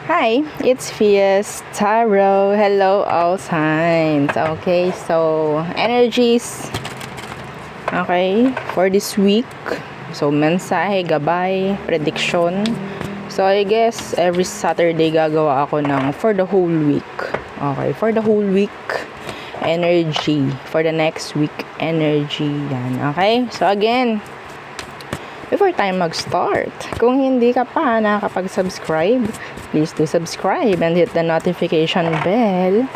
Hi, it's Fias Tarot. Hello, all signs. Okay, so energies. Okay, for this week. So, mensahe, gabay, prediction. So, I guess every Saturday gagawa ako ng for the whole week. Okay, for the whole week energy. For the next week energy. Yan. Okay, so again, before tayo mag-start, kung hindi ka pa nakakapag-subscribe, please do subscribe and hit the notification bell.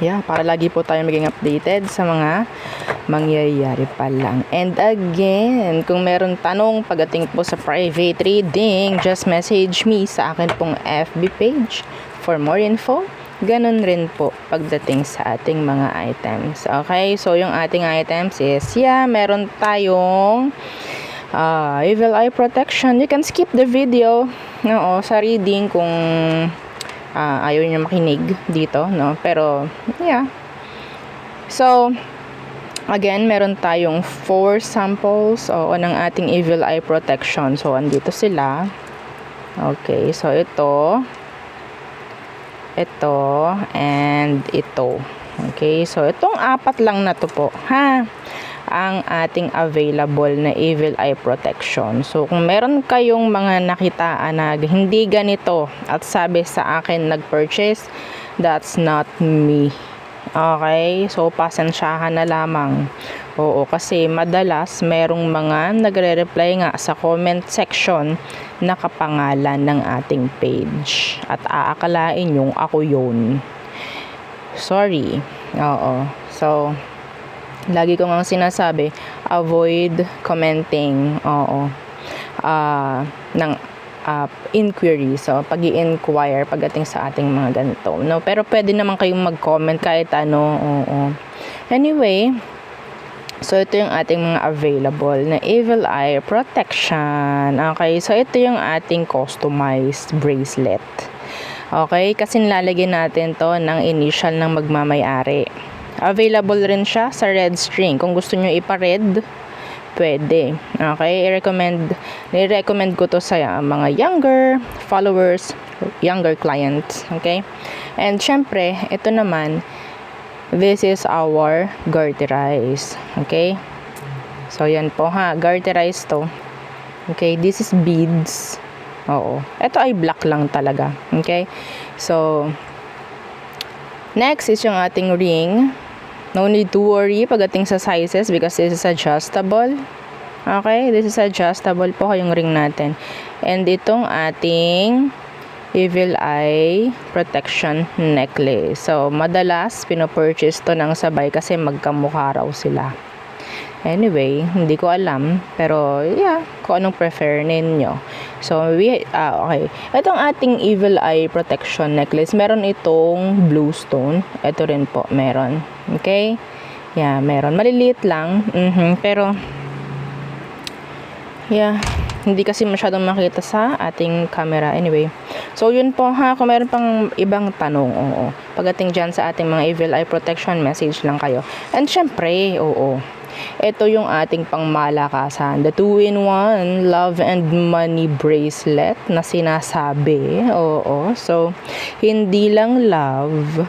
Yeah, para lagi po tayo maging updated sa mga mangyayari pa lang. And again, kung meron tanong pagdating po sa private reading, just message me sa akin pong FB page for more info. Ganun rin po pagdating sa ating mga items. Okay, so yung ating items is, meron tayong Evil Eye Protection. You can skip the video sa reading kung ayaw nyo makinig dito, no? Pero, so, again, meron tayong 4 samples ng ating Evil Eye Protection. So, andito sila. Okay, so ito, and ito. Okay, so itong 4 lang na to po, ang ating available na Evil Eye Protection. So, kung meron kayong mga nakitaan na hindi ganito at sabi sa akin nag-purchase, that's not me. Okay? So, pasensyahan na lamang. Oo, kasi madalas merong mga nagre-reply nga sa comment section na kapangalan ng ating page. At aakalain yung ako yun. Sorry. Oo. So, lagi ko nga sinasabi, avoid commenting, ng inquiry. So, pag-i-inquire pagdating sa ating mga ganito. No? Pero pwede naman kayong mag-comment kahit ano. Anyway, so ito yung ating mga available na Evil Eye Protection. Okay, so ito yung ating customized bracelet. Okay, kasi nilalagyan natin to ng initial ng magmamayari. Available rin siya sa red string. Kung gusto nyo ipa-red, pwede. Okay, i-recommend ko to sa mga younger followers, younger clients. Okay, and syempre, ito naman, this is our garterize. Okay, so yan po garterize to. Okay, this is beads. Ito ay black lang talaga. Okay, so next is yung ating ring. No need to worry pagdating sa sizes because this is adjustable. Okay, this is adjustable po yung ring natin. And itong ating Evil Eye Protection necklace. So, madalas pinopurchase to ng sabay kasi magkamukha raw sila. Anyway, hindi ko alam. Pero, kung anong prefer ninyo. So, okay. Itong ating Evil Eye Protection necklace, meron itong blue stone. Ito rin po, meron. Okay? Meron. Maliliit lang. Pero, hindi kasi masyadong makita sa ating camera. Anyway. So, yun po kung meron pang ibang tanong, pagdating dyan sa ating mga Evil Eye Protection, message lang kayo. And syempre, ito yung ating pangmalakasan. The 2-in-1 Love and Money Bracelet na sinasabi. So, hindi lang love,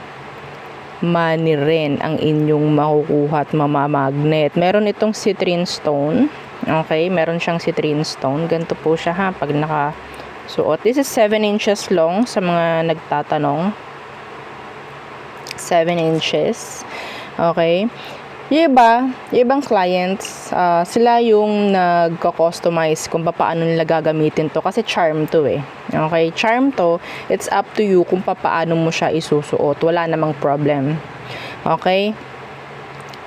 money rin ang inyong makukuha at mamamagnet. Meron itong citrine stone. Okay, meron siyang citrine stone. Ganito po siya pag nakasuot. This is 7 inches long sa mga nagtatanong. 7 inches. Okay. Yung ibang clients, sila yung nagko-customize kung paano nila gagamitin to. Kasi charm to Okay, charm to, it's up to you kung paano mo siya isusuot. Wala namang problem. Okay?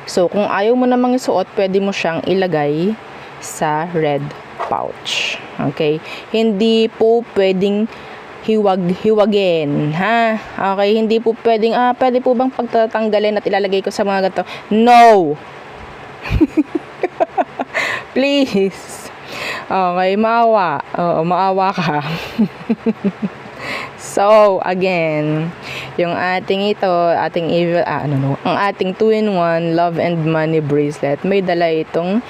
So, kung ayaw mo namang isuot, pwede mo siyang ilagay sa red pouch. Okay? Hindi po pwedeng hiwagin, Okay, hindi po pwedeng, pwede po bang pagtatanggalin at ilalagay ko sa mga gato? No! Please! Okay, maawa. Maawa ka. So, again, yung ating ang ating 2-in-1 Love and Money Bracelet, may dala itong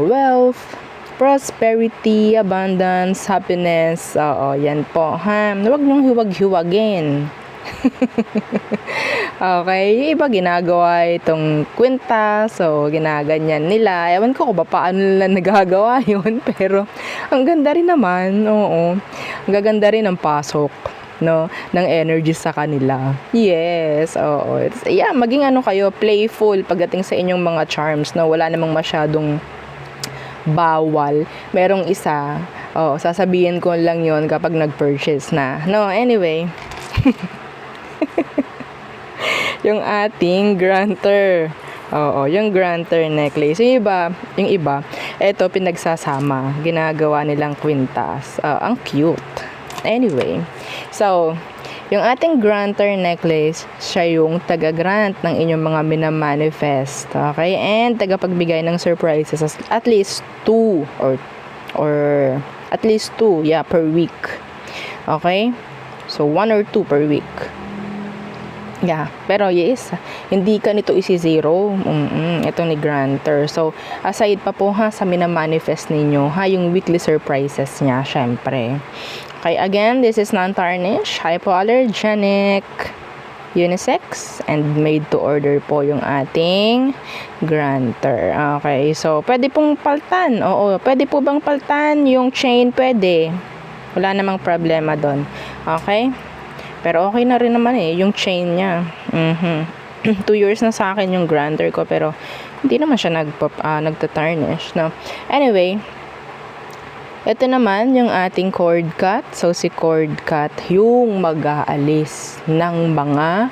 wealth, prosperity, abundance, happiness. Oo, yan po, ha. Huwag niyong hiwag-hiwagin. Okay, yung iba ginagawa itong kwinta, so ginaganyan nila. Ewan ko kung ba paano nila nagagawa yun, pero ang ganda rin naman, oo. Ang gaganda rin ang pasok, no, ng energy sa kanila. Yes, oo. Yeah, maging ano kayo, playful pagdating sa inyong mga charms, no. Wala namang masyadong bawal. Merong isa, sasabihin ko lang yon kapag nag-purchase na. No, anyway. Yung ating granter. Oo, yung granter necklace. Yung iba, eto pinagsasama. Ginagawa nilang kwintas. Ang cute. Anyway, so, yung ating granter necklace, siya yung taga-grant ng inyong mga minamanifest. Okay? And tagapagbigay ng surprises at least 2 or at least 2, yeah, per week. Okay? So, 1 or 2 per week. Yeah, pero yes, hindi ka nito isi-zero. Ito ni granter. So, aside pa po ha sa minamanifest ninyo, ha, yung weekly surprises niya, syempre. Okay, again, this is non-tarnish, hypoallergenic, unisex, and made to order po yung ating granter. Okay, so, pwede pong paltan. Oo, pwede po bang paltan yung chain? Pwede. Wala namang problema doon. Okay? Pero okay na rin naman yung chain niya. 2 years na sa akin yung granter ko, pero hindi naman siya nagta-tarnish, no? Anyway, ito naman yung ating cord cut. So, si cord cut yung mag-aalis ng mga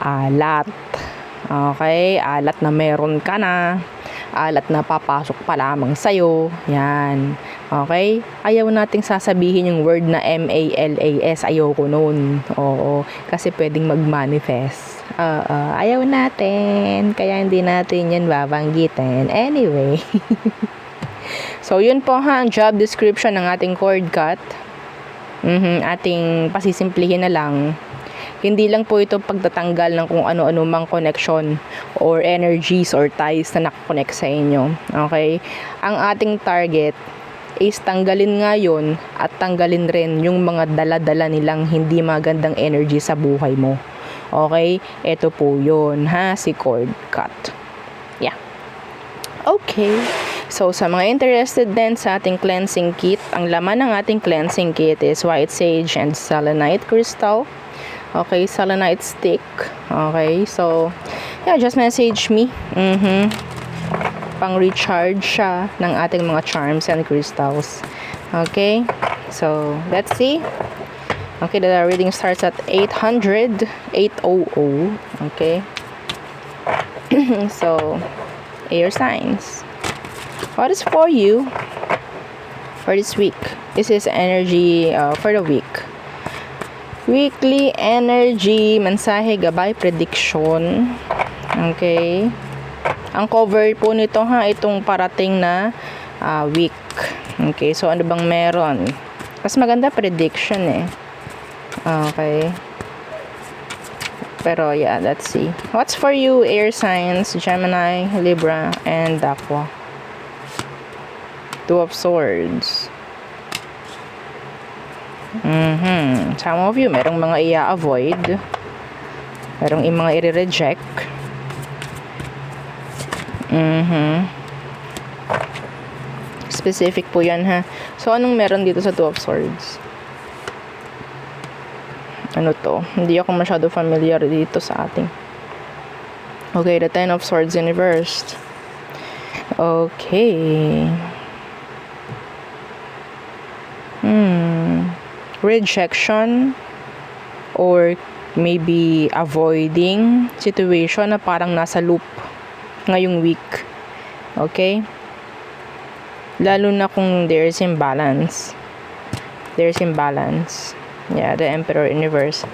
alat. Okay? Alat na meron ka na. Alat na papasok pa lamang sa'yo. Yan. Okay? Ayaw nating sasabihin yung word na MALAS. Ayoko nun. Oo. Kasi pwedeng mag-manifest. Ayaw natin. Kaya hindi natin yan babanggitin. Anyway. So, yun po ha, ang job description ng ating cord cut. Ating pasisimplihin na lang. Hindi lang po ito pagtatanggal ng kung ano-ano mang connection or energies or ties na nakakonect sa inyo. Okay? Ang ating target is tanggalin nga yun at tanggalin rin yung mga dala-dala nilang hindi magandang energy sa buhay mo. Okay? Ito po yun, ha? Si cord cut. Yeah. Okay. So, sa mga interested din sa ating cleansing kit, ang laman ng ating cleansing kit is white sage and selenite crystal. Okay, selenite stick. Okay, so, yeah, just message me. Pang-recharge siya ng ating mga charms and crystals. Okay, so, let's see. Okay, the reading starts at 800. Okay. So, air signs. What is for you for this week? This is energy for the week. Weekly energy, mensahe, gabay, prediction. Okay. Ang cover po nito ha, itong parating na week. Okay, so ano bang meron? Mas maganda prediction eh. Okay. Pero yeah, let's see. What's for you, air signs, Gemini, Libra, and Aqua? 2 of Swords. Some of you, merong mga i-avoid. Merong mga i-reject. Specific po yan ha. So, anong meron dito sa 2 of Swords? Ano to? Hindi ako masyado familiar dito sa ating. Okay, the 10 of Swords in reversed. Okay. Rejection or maybe avoiding situation na parang nasa loop ngayong week. Okay? Lalo na kung there's imbalance. There's imbalance. Yeah, the Emperor in reverse.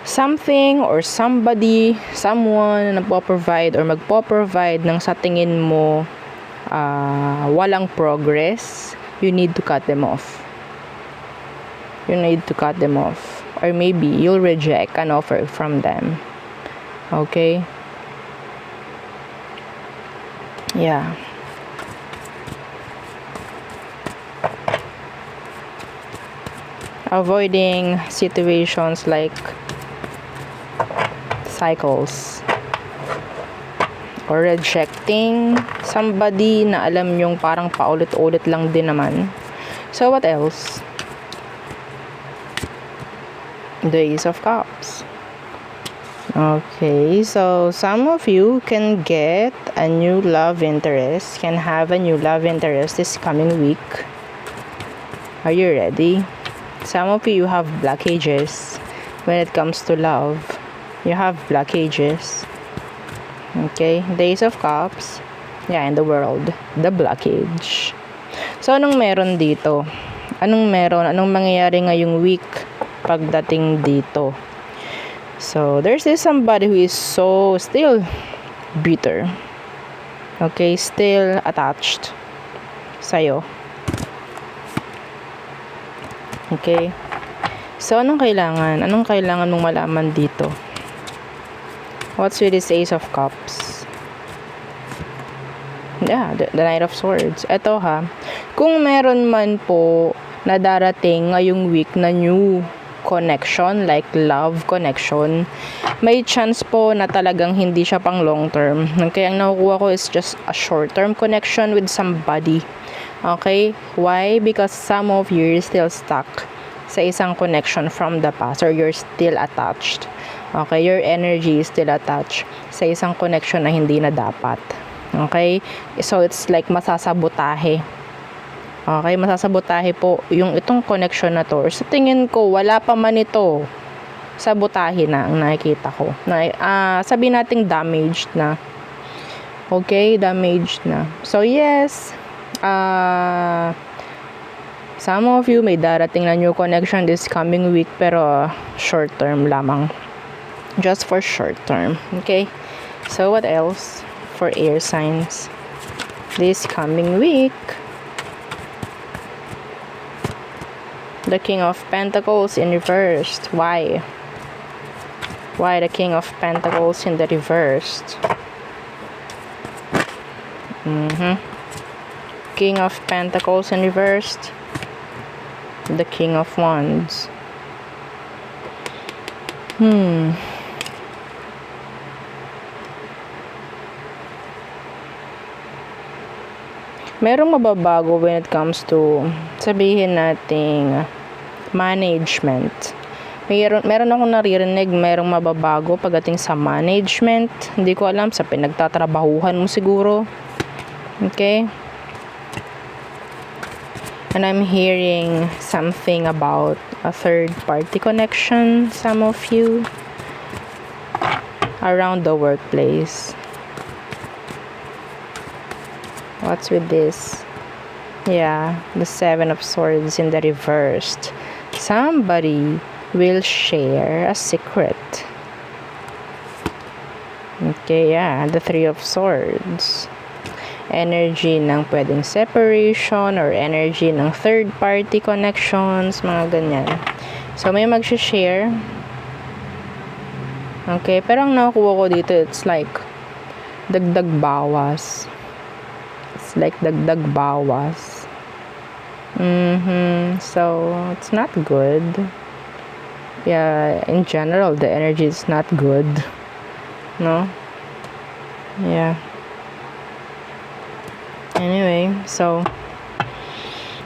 Something or somebody, someone na nagpo-provide or magpo-provide ng sa tingin mo walang progress, you need to cut them off. You need to cut them off. Or maybe you'll reject an offer from them. Okay? Yeah. avoiding situations like cycles, or rejecting somebody na alam yung parang paulit-ulit lang din naman. So what else? The Ace of Cups. Okay, so some of you can get a new love interest, can have a new love interest this coming week. Are you ready? Some of you have blockages when it comes to love. You have blockages. Okay, the Ace of Cups. Yeah, in the world, the blockage. So, anong meron dito? Anong meron? Anong mangyayari ngayong week pagdating dito? So, there's this somebody who is so still bitter. Okay, still attached sa'yo. Okay. So, anong kailangan? Anong kailangan mong malaman dito? What's with this Ace of Cups? Yeah, the Knight of Swords. Ito ha, kung meron man po na darating ngayong week na new connection, like love connection, may chance po na talagang hindi siya pang long term. Kaya ang nakukuha ko is just a short term connection with somebody. Okay? Why? Because some of you are still stuck sa isang connection from the past, or you're still attached. Okay? Your energy is still attached sa isang connection na hindi na dapat. Okay? So, it's like masasabotahe. Okay? Masasabotahe po yung itong connection na to. Or sa tingin ko, wala pa man ito. Sabotahe na ang nakikita ko. Sabi nating damaged na. Okay? Damaged na. So, yes. Some of you may darating na new connection this coming week, pero short term lamang. Just for short term. Okay? So, what else for air signs this coming week? The King of Pentacles in reversed. Why? Why the King of Pentacles in the reversed? King of Pentacles in reversed. The King of Wands. Merong mababago when it comes to, sabihin nating, management. Meron akong naririnig, merong mababago pagdating sa management. Hindi ko alam, sa pinagtatrabahuhan mo siguro. Okay? And I'm hearing something about a third party connection, some of you, around the workplace. What's with this? Yeah, the Seven of Swords in the reversed. Somebody will share a secret. Okay, yeah, the Three of Swords. Energy ng pwedeng separation or energy ng third party connections, mga ganyan. So, may mag-share. Okay, pero ang nakukuha ko dito, it's like dagdag bawas. It's like dagdag bawas. So, it's not good. Yeah, in general, the energy is not good. No? Yeah. Anyway, so,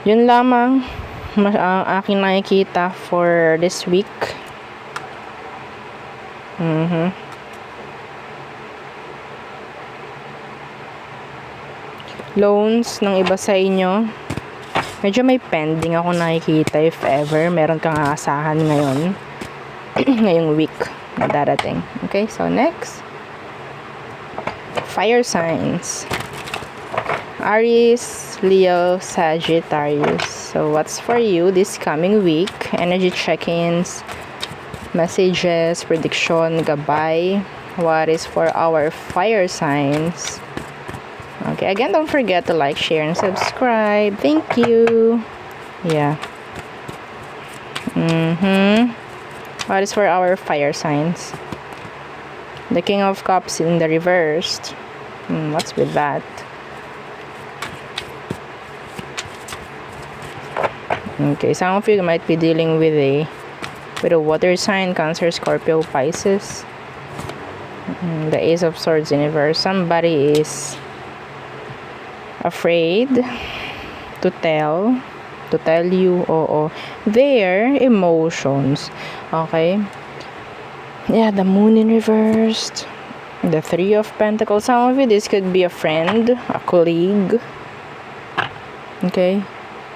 yun lamang ang aking nakikita for this week. Loans ng iba sa inyo, medyo may pending ako nakikita, if ever meron kang aasahan ngayon ngayong week na darating. Okay, so next, fire signs. Aries, Leo, Sagittarius. So what's for you this coming week? Energy check-ins, messages, prediction, gabay. What is for our fire signs? Okay, again, don't forget to like, share, and subscribe. Thank you. Yeah. What is for our fire signs? The King of Cups in the reversed. What's with that? Okay, some of you might be dealing with a water sign, Cancer, Scorpio, Pisces. The Ace of Swords in reverse. Somebody is afraid to tell you their emotions. Okay? Yeah, the Moon in reversed. The Three of Pentacles. Some of you, this could be a friend, a colleague. Okay?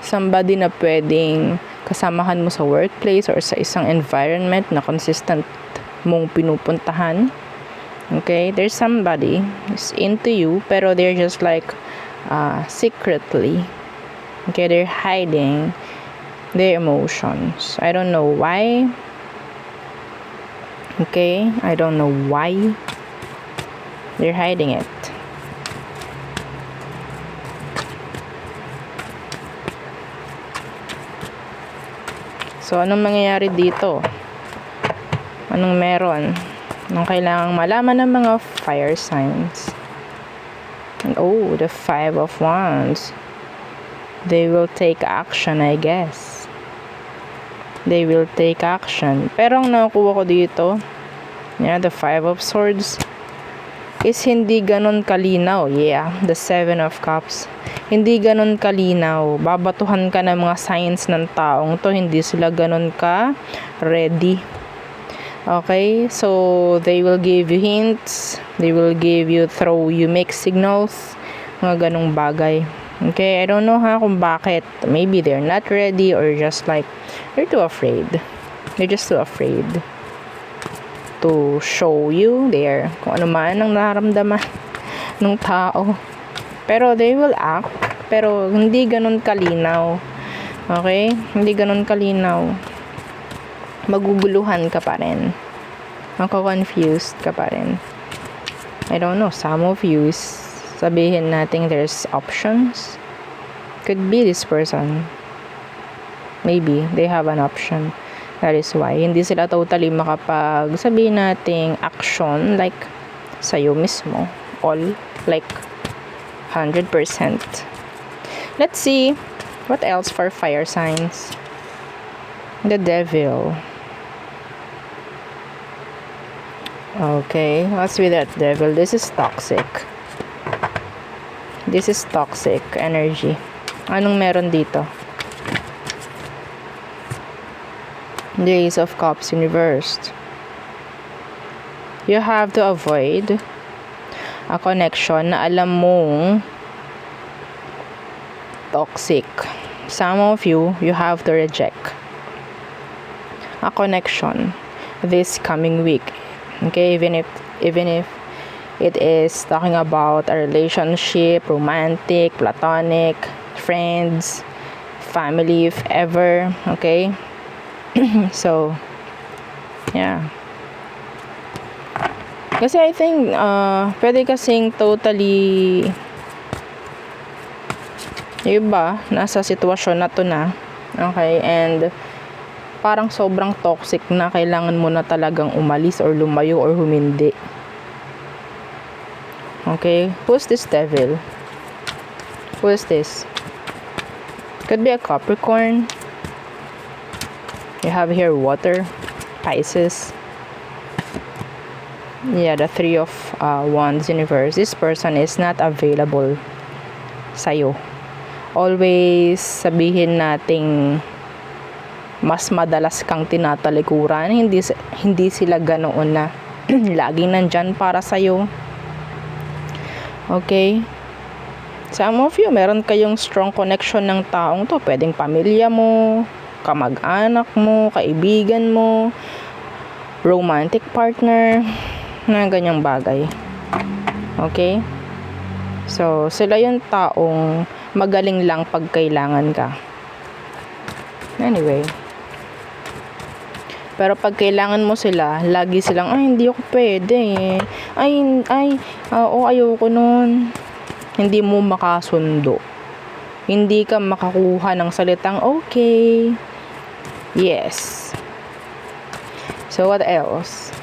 Somebody na pwedeng kasamahan mo sa workplace or sa isang environment na consistent mong pinupuntahan. Okay? There's somebody who's into you, pero they're just like secretly. Okay? They're hiding their emotions. I don't know why. Okay? I don't know why. They're hiding it. So, anong mangyayari dito? Anong meron? Anong kailangang malaman ng mga fire signs? And, the Five of Wands. They will take action, I guess. They will take action. Pero ang nakuha ko dito, the Five of Swords, is hindi ganon kalinaw. Yeah, the Seven of Cups. Hindi ganon kalinaw. Babatuhan ka ng mga signs ng taong to. Hindi sila ganon ka ready. Okay? So, they will give you hints. They will throw you mixed signals. Mga ganong bagay. Okay? I don't know kung bakit. Maybe they're not ready or just like, they're too afraid. They're just too afraid to show you there kung ano man ang nararamdaman ng tao. Pero they will act, pero hindi ganun kalinaw. Okay? Hindi ganun kalinaw. Maguguluhan ka pa rin. Mako-confused ka pa rin. I don't know, some of you sabihin natin there's options. Could be this person. Maybe they have an option. That is why hindi sila totally makapag sabihin nating action like sa'yo mismo. All like 100%. Let's see what else for fire signs. The Devil. Okay, what's with that Devil? This is toxic. This is toxic energy. Anong meron dito? The Ace of Cups in reversed. You have to avoid a connection na alam mong toxic. Some of you have to reject a connection this coming week. Okay, even if it is talking about a relationship, romantic, platonic, friends, family, if ever. Okay. So, yeah. Kasi I think, pwede kasing totally, yung iba, nasa sitwasyon na to na. Okay, and parang sobrang toxic na kailangan mo na talagang umalis or lumayo or humindi. Okay, who's this Devil? Who is this? Could be a Capricorn. You have here water, Pisces. Yeah, the Three of Wands in reverse. This person is not available sa'yo. Always sabihin nating mas madalas kang tinatalikuran. Hindi sila ganoon na laging nandyan para sa'yo. Okay? Some of you, meron kayong strong connection ng taong to. Pwedeng pamilya mo, kamag-anak mo, kaibigan mo, romantic partner, na ganyang bagay. Okay? So, sila yung taong magaling lang pag kailangan ka. Anyway. Pero pag kailangan mo sila, lagi silang, hindi ako pwede eh. Ayoko nun. Hindi mo makasundo. Hindi ka makakuha ng salitang okay. Yes. So, what else?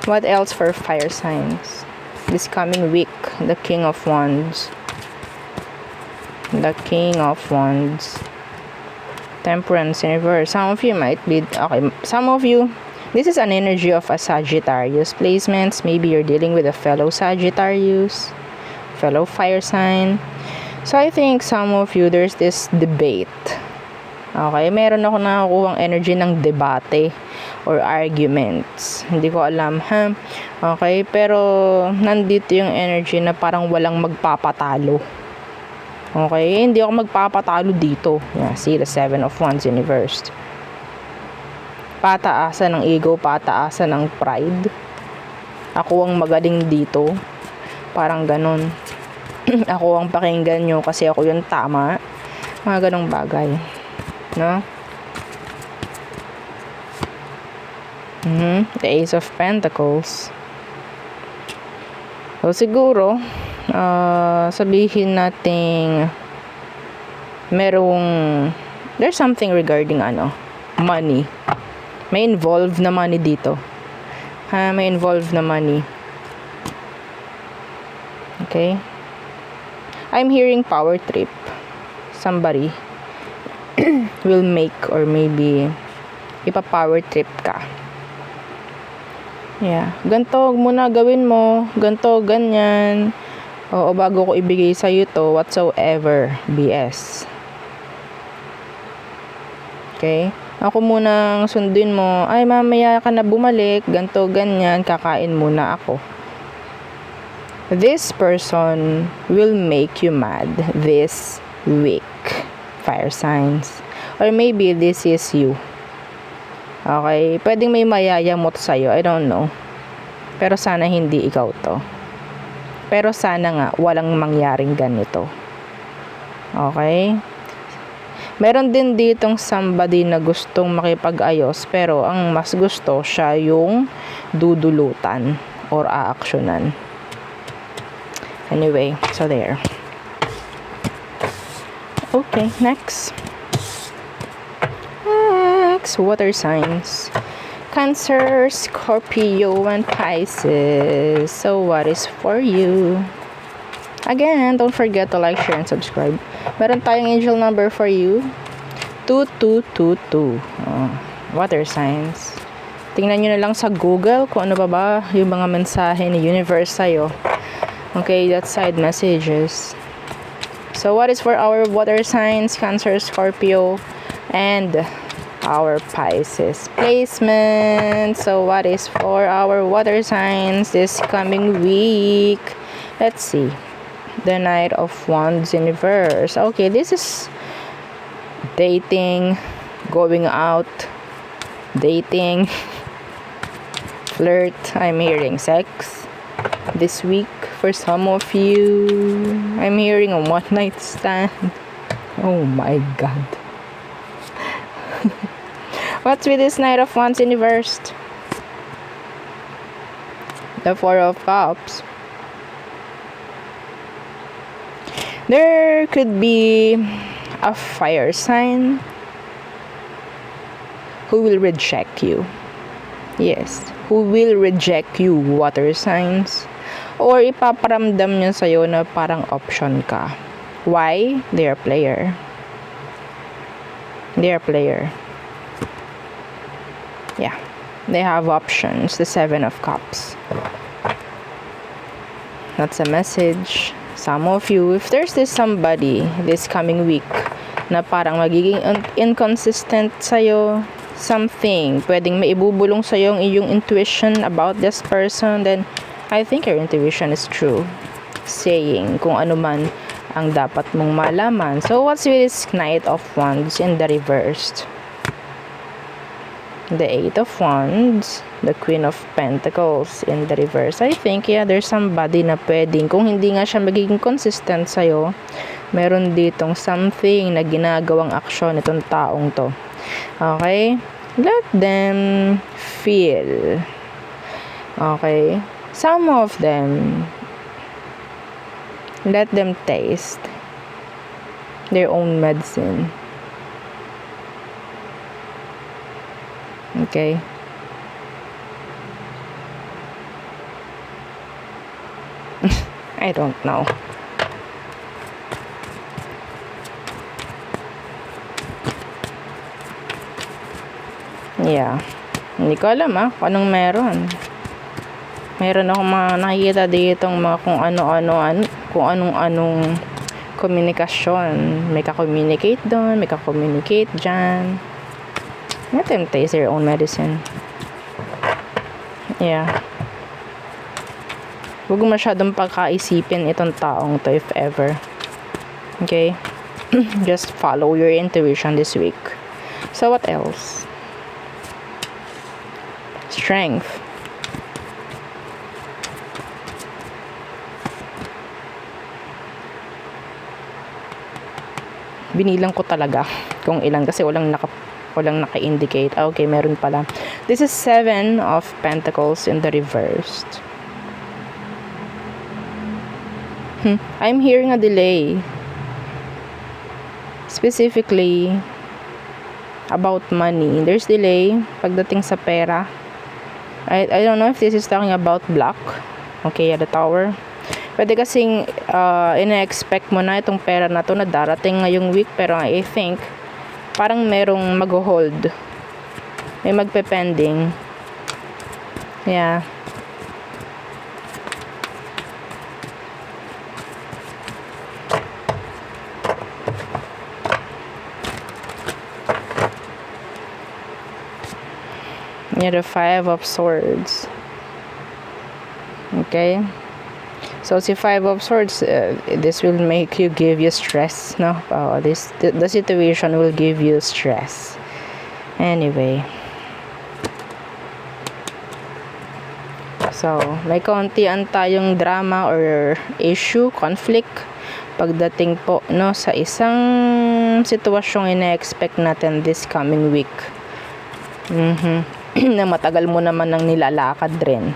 What else for fire signs? This coming week, the King of Wands. The King of Wands. Temperance in reverse. Some of you might be, okay, some of you, this is an energy of a Sagittarius placements. Maybe you're dealing with a fellow Sagittarius, fellow fire sign. So I think some of you, there's this debate. Okay, meron ako nakakuhang energy ng debate or arguments. Hindi ko alam, ha? Okay, pero nandito yung energy na parang walang magpapatalo. Okay, hindi ako magpapatalo dito. Yeah, see, the 7 of Wands in reverse. Pataasan ng ego, pataasan ng pride. Ako ang magaling dito. Parang ganon. Ako ang pakinggan nyo kasi ako yung tama. Mga ganong bagay. No? The Ace of Pentacles. So, siguro, sabihin nating there's something regarding money. May involved na money dito. May involved na money. Okay? I'm hearing power trip. Somebody will make or maybe ipa-power trip ka. Yeah. Ganto muna gawin mo. Ganto, ganyan. Oo, bago ko ibigay sa'yo to, whatsoever. BS. Okay? Ako muna sundin mo. Ay, mamaya ka na bumalik. Ganto, ganyan. Kakain muna ako. This person will make you mad this week. Fire signs. Or maybe this is you. Okay? Pwedeng may mayayamot sa'yo. I don't know. Pero sana hindi ikaw to. Pero sana nga walang mangyaring ganito. Okay? Meron din ditong somebody na gustong makipag-ayos pero ang mas gusto siya yung dudulutan or aaksyonan. Anyway, so there. Okay, next. Water signs. Cancer, Scorpio, and Pisces. So what is for you? Again, don't forget to like, share, and subscribe. Meron tayong angel number for you. 2222. Water signs. Tingnan nyo na lang sa Google kung ano ba yung mga mensahe ni universe sa'yo. Okay, that's side messages. So what is for our water signs, Cancer, Scorpio, and our Pisces placement? So what is for our water signs this coming week? Let's see. The Knight of Wands in reverse. Okay, this is dating, going out, dating, flirt. I'm hearing sex this week for some of you. I'm hearing a one night stand. Oh my God. What's with this Knight of Wands in reverse? The Four of Cups. There could be a fire sign who will reject you. Yes, who will reject you, water signs. Or ipaparamdam niya sa'yo na parang option ka. Why? They are player. They are player. Yeah, they have options. The Seven of Cups. That's a message. Some of you, if there's this somebody this coming week na parang magiging inconsistent sa'yo, something, pwedeng maibubulong sa'yo ang iyong intuition about this person, then I think your intuition is true. Saying kung ano man ang dapat mong malaman. So, what's with this Knight of Wands in the reversed? The Eight of Wands, the Queen of Pentacles in the reverse. I think, yeah, there's somebody na pwedeng, kung hindi nga siya magiging consistent sa'yo, meron ditong something na ginagawang aksyon itong taong to. Okay? Let them feel. Okay? Some of them, let them taste their own medicine. Okay? I don't know. Yeah. Hindi ko alam kung anong meron. Meron akong mga nakikita ditong mga kung anong komunikasyon. May ka-communicate doon, may ka-communicate dyan. Let them taste their own medicine. Yeah. Huwag masyadong pagkaisipin itong taong to if ever. Okay? Just follow your intuition this week. So what else? Strength. Binilang ko talaga kung ilan kasi walang naka-indicate. Okay, meron pala. This is 7 of Pentacles in the reversed. I'm hearing a delay. Specifically about money. There's delay pagdating sa pera. I don't know if this is talking about block. Okay, the Tower. Pwede kasing ina-expect mo na itong pera na to na darating ngayong week, pero I think parang merong mag-hold. May magpe-pending. Yeah. Yeah, the 5 of Swords. Okay. So, si 5 of Swords, this will make you give you stress, no? The situation will give you stress. Anyway. So, may kontian tayong drama or issue, conflict, pagdating po, no, sa isang sitwasyong ina-expect natin this coming week. Na matagal mo naman nang nilalakad rin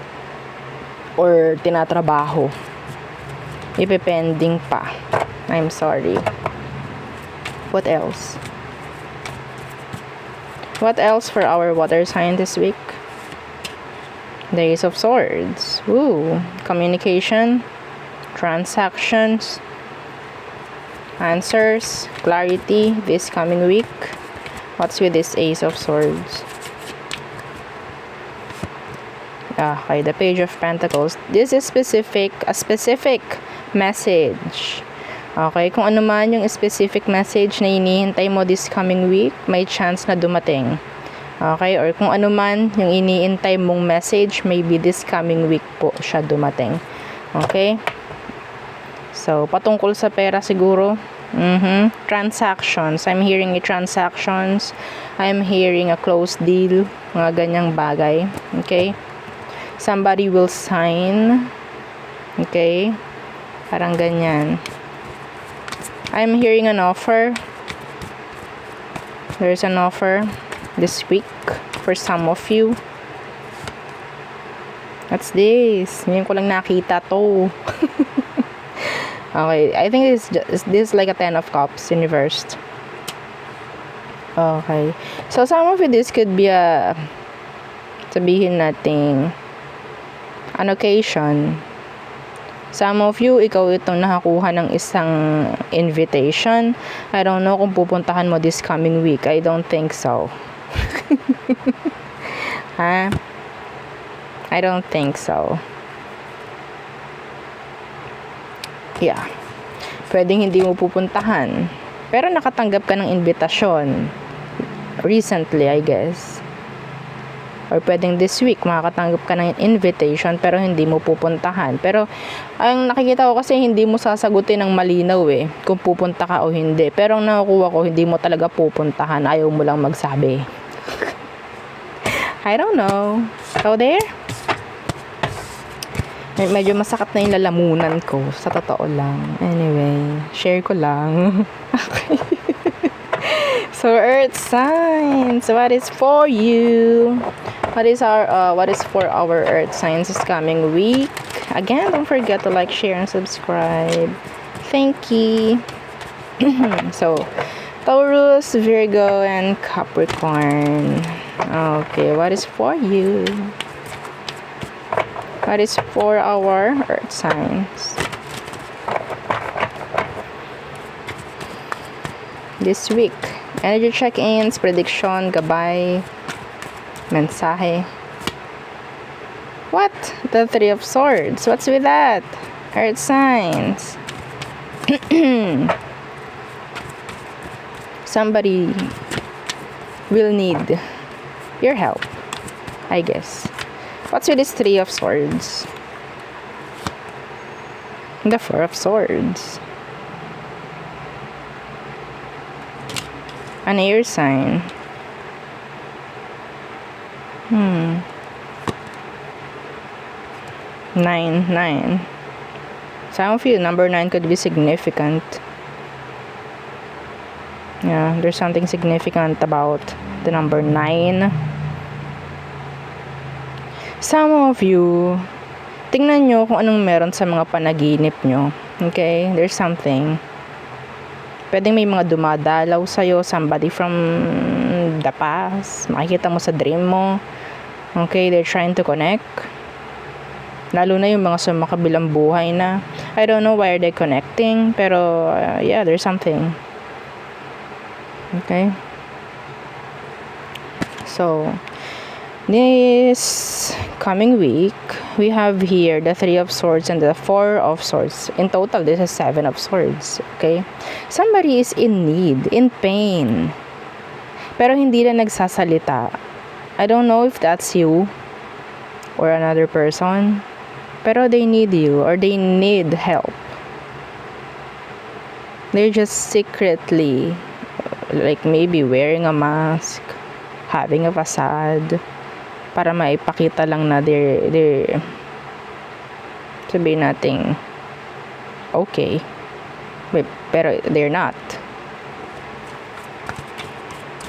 or tinatrabaho, ipepending pa. I'm sorry. What else? What else for our water sign this week? The Ace of Swords. Ooh, communication, transactions, answers, clarity this coming week. What's with this Ace of Swords? Okay, the Page of Pentacles. This is a specific message. Okay, kung ano man yung specific message na hinihintay mo this coming week, may chance na dumating. Okay, or kung ano man yung iniintay mong message, maybe this coming week po siya dumating. Okay? So, patungkol sa pera siguro. Transactions. I'm hearing transactions. I'm hearing a closed deal. Mga ganyang bagay. Okay? Somebody will sign. Okay? Parang ganyan. I'm hearing an offer. There's an offer this week for some of you. What's this? Ngayon ko lang nakita to. Okay, I think this is like a 10 of Cups in reversed. Okay. So some of this could be a, sabihin nating, an occasion. Some of you, ikaw itong nakakuha ng isang invitation. I don't know kung pupuntahan mo this coming week. I don't think so. Ha? I don't think so. Yeah. Pwedeng hindi mo pupuntahan. Pero nakatanggap ka ng invitation. Recently, I guess. Or pwedeng this week, makakatanggap ka ng invitation pero hindi mo pupuntahan. Pero, ang nakikita ko kasi hindi mo sasagutin ng malinaw kung pupunta ka o hindi. Pero ang nakukuha ko, hindi mo talaga pupuntahan. Ayaw mo lang magsabi. I don't know. So there? Medyo masakit na yung lalamunan ko. Sa totoo lang. Anyway, share ko lang. Okay. So, Earth signs, what is for you? What is for our Earth signs this coming week? Again, don't forget to like, share, and subscribe. Thank you. So, Taurus, Virgo, and Capricorn. Okay, what is for you? What is for our Earth signs this week? Energy check-ins, prediction, gabay. Mensahe. What? The Three of Swords. What's with that? Earth signs. Somebody will need your help, I guess. What's with this Three of Swords? The Four of Swords. An air sign. Nine. Some of you, number 9 could be significant. Yeah, there's something significant about the number 9. Some of you, tingnan nyo kung anong meron sa mga panaginip nyo. Okay? There's something. Pwedeng may mga dumadalaw sa'yo, somebody from the past. Makikita mo sa dream mo. Okay? They're trying to connect. Lalo na yung mga sa makabilang buhay na. I don't know why are they connecting. Pero, yeah, there's something. Okay? So, this coming week, we have here the Three of Swords and the Four of Swords. In total, this is 7 of Swords. Okay? Somebody is in need, in pain. Pero hindi na nagsasalita. I don't know if that's you or another person. Pero they need you or they need help. They're just secretly, like maybe wearing a mask, having a facade, para maipakita lang na they're sabihin nating okay. Pero they're not.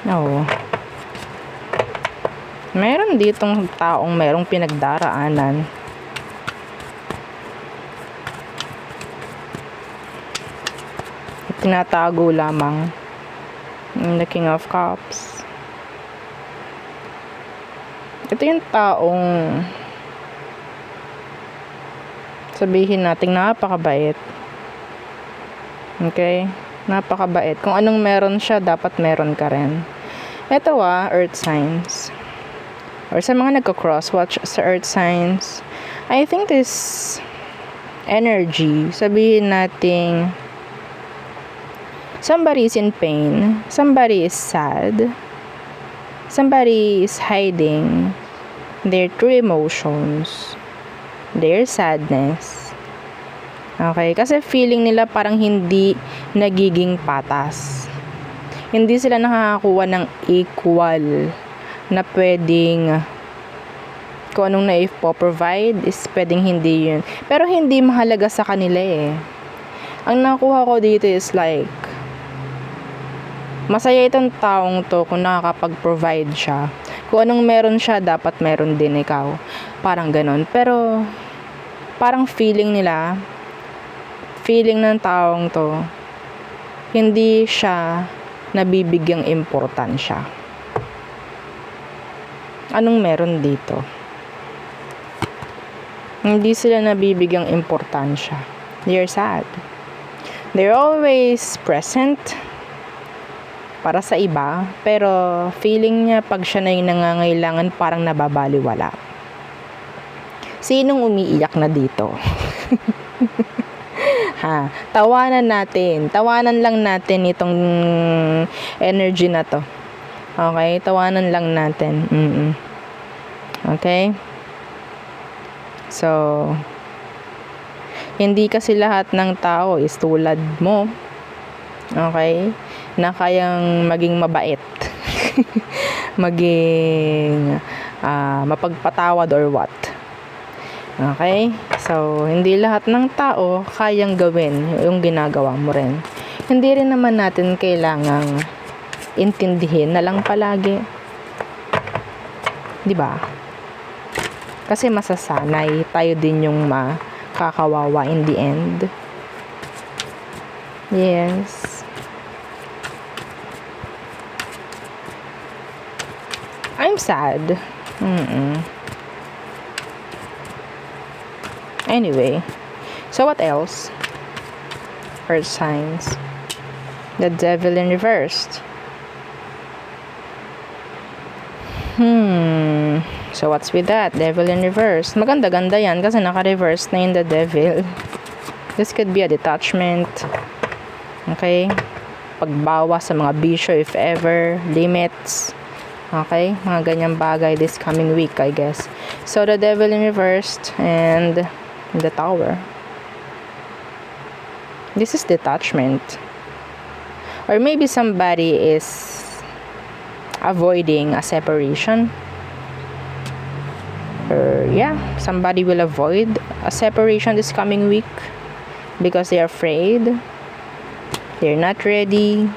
No. Meron ditong taong merong pinagdaraanan. Tinatago lamang. The King of Cups. Ito yung taong sabihin natin napakabait. Okay? Napakabait. Kung anong meron siya, dapat meron ka rin. Ito earth signs. Or sa mga nagko-crosswatch sa earth signs, I think this energy, sabihin nating somebody is in pain, somebody is sad, somebody is hiding their true emotions, their sadness. Okay? Kasi feeling nila parang hindi nagiging patas. Hindi sila nakakakuha ng equal na pwedeng kung anong na-provide is pwedeng hindi yun. Pero hindi mahalaga sa kanila eh. Ang nakuha ko dito is like, masaya itong taong to kung nakakapag-provide siya. Kung anong meron siya, dapat meron din ikaw. Parang ganon. Pero, parang feeling ng taong to, hindi siya nabibigyang importansya. Anong meron dito? Hindi sila nabibigyang importansya. They're sad. They're always present para sa iba, pero feeling niya pag siya na yung nangangailangan parang nababaliwala. Sinong umiiyak na dito? Tawanan lang natin itong energy na to. Okay? Tawanan lang natin. Okay? So, hindi kasi lahat ng tao is tulad mo. Okay? Na kayang maging mabait. Maging mapagpatawad or what. Okay? So, hindi lahat ng tao kayang gawin yung ginagawa mo rin. Hindi rin naman natin kailangang intindihin na lang palagi. 'Di ba? Kasi masasanay tayo din yung makakawawa in the end. Yes. I'm sad. Anyway, so what else? Earth signs. The Devil in reversed. So, what's with that? Devil in reverse. Maganda-ganda yan kasi naka-reverse na yung the devil. This could be a detachment. Okay? Pagbawas sa mga bisyo if ever. Limits. Okay? Mga ganyang bagay this coming week, I guess. So, the devil in reverse and the tower. This is detachment. Or maybe somebody is avoiding a separation. Or yeah, somebody will avoid a separation this coming week because they're afraid. They're not ready.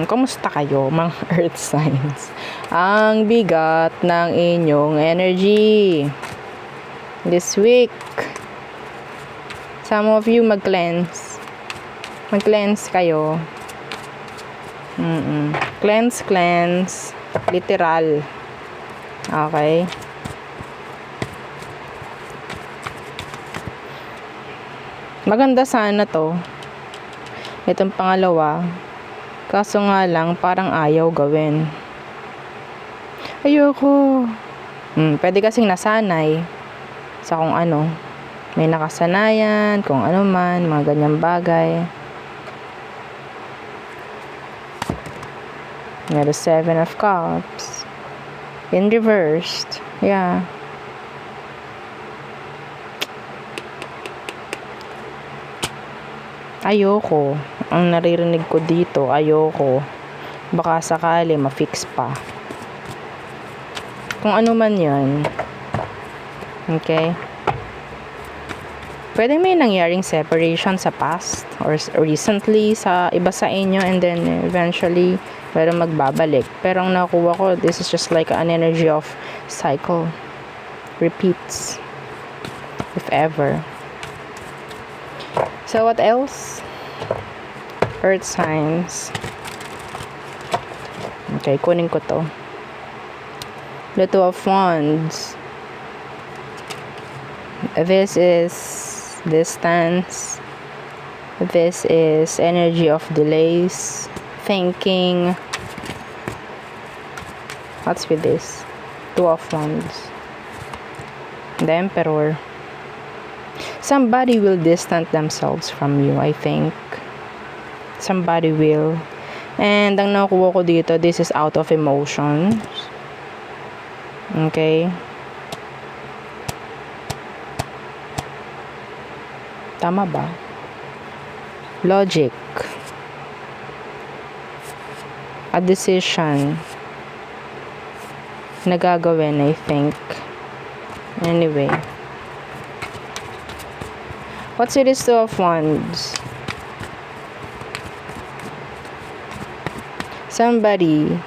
Kumusta kayo mga earth signs? Ang bigat ng inyong energy this week. Some of you mag-cleanse. Mag-cleanse kayo. Cleanse. Literal. Okay? Maganda sana to. Itong pangalawa. Kaso nga lang, parang ayaw gawin. Ayoko. Pwede kasing nasanay sa kung ano. May nakasanayan, kung ano man, mga ganyang bagay. The 7 of Cups. In reversed. Yeah. Ayoko. Ang naririnig ko dito, ayoko. Baka sakali ma-fix pa. Kung ano man yun. Okay? Pwede may nangyaring separation sa past or recently sa iba sa inyo and then eventually pero magbabalik. Pero ang nakuha ko, this is just like an energy of cycle. Repeats. If ever. So what else? Earth signs. Okay, kunin ko to. The Two of Wands. This is distance. This is energy of delays. Thinking. What's with this? Two of Wands. The Emperor. Somebody will distance themselves from you, I think. Somebody will. And ang nakuha ko dito, this is out of emotions. Okay? Tama ba? Logic. A decision na gagawin, I think. Anyway. What's with this Two of Wands? Somebody,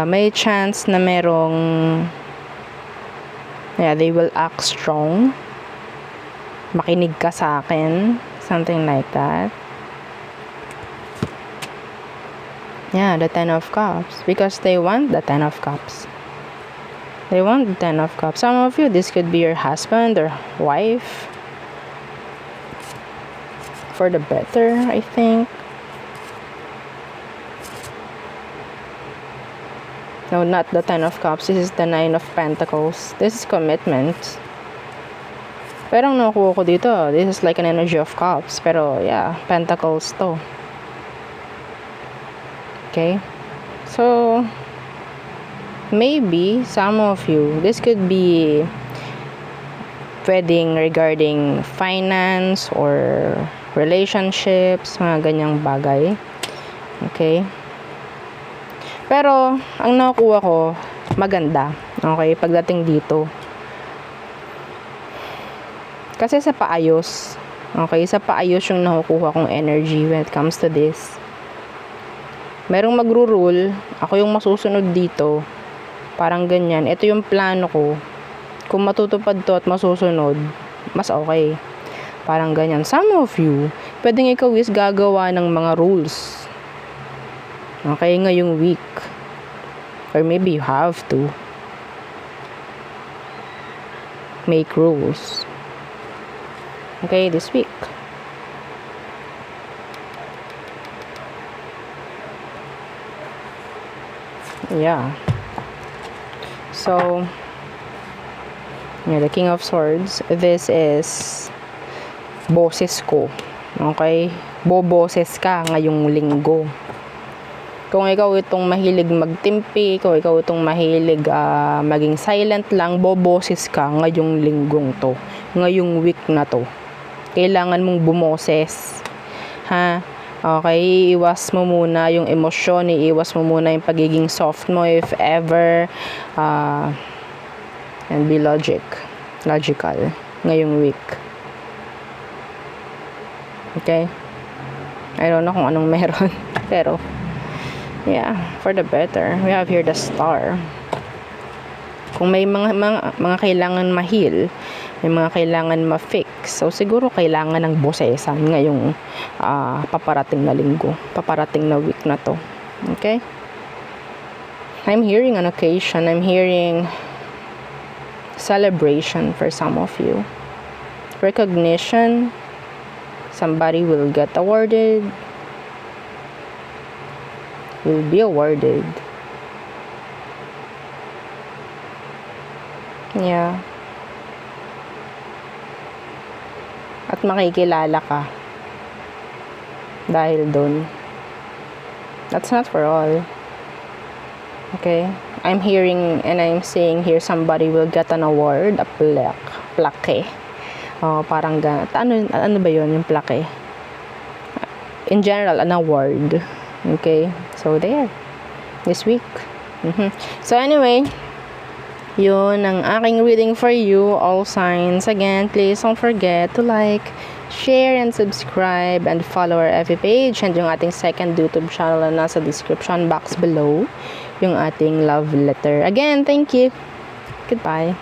may chance na merong, they will act strong. Makinig ka sa akin. Something like that. Yeah, the Ten of Cups. Because they want the Ten of Cups. They want the Ten of Cups. Some of you, this could be your husband or wife. For the better, I think. No, not the Ten of Cups. This is the Nine of Pentacles. This is commitment. Pero ang nakuha ko dito, this is like an energy of cups. Pero, yeah, pentacles to. Okay? So, maybe, some of you, this could be pwedeng regarding finance or relationships, mga ganyang bagay. Okay? Pero, ang nakuha ko, maganda. Okay? Pagdating dito. Kasi sa paayos. Okay? Sa paayos yung nakukuha kong energy when it comes to this. Merong magro-rule. Ako yung masusunod dito. Parang ganyan. Ito yung plano ko. Kung matutupad to at masusunod, mas okay. Parang ganyan. Some of you, pwedeng ikaw is gagawa ng mga rules. Okay, ngayong week. Or maybe you have to make rules. Okay, this week. Yeah. So, yeah, the King of Swords. This is boses ko. Okay? Boboses ka ngayong linggo. Kung ikaw itong mahilig magtimpi, kung ikaw itong mahilig maging silent lang, boboses ka ngayong linggong to. Ngayong week na to. Kailangan mong bumoses. Ha? Okay, iiwas mo muna yung emosyon, iiwas mo muna yung pagiging soft mo if ever. And be logical ngayong week. Okay? I don't know kung anong meron. Pero, yeah, for the better. We have here the Star. Kung may mga kailangan ma-heal, may mga kailangan ma-fix, so siguro kailangan ng bosesan ngayong paparating na linggo, paparating na week na to. Okay? I'm hearing an occasion. I'm hearing celebration for some of you. Recognition. Somebody will get awarded. Will be awarded. Yeah. At makikilala ka dahil dun. That's not for all. Okay? I'm hearing and I'm seeing here somebody will get an award, a plaque. Parang ano ba yun, yung plaque? In general, an award. Okay? So, there. This week. So, anyway, yun ang aking reading for you, all signs. Again, please don't forget to like, share, and subscribe, and follow our FB page, and yung ating second YouTube channel na nasa description box below, yung ating love letter. Again, thank you. Goodbye.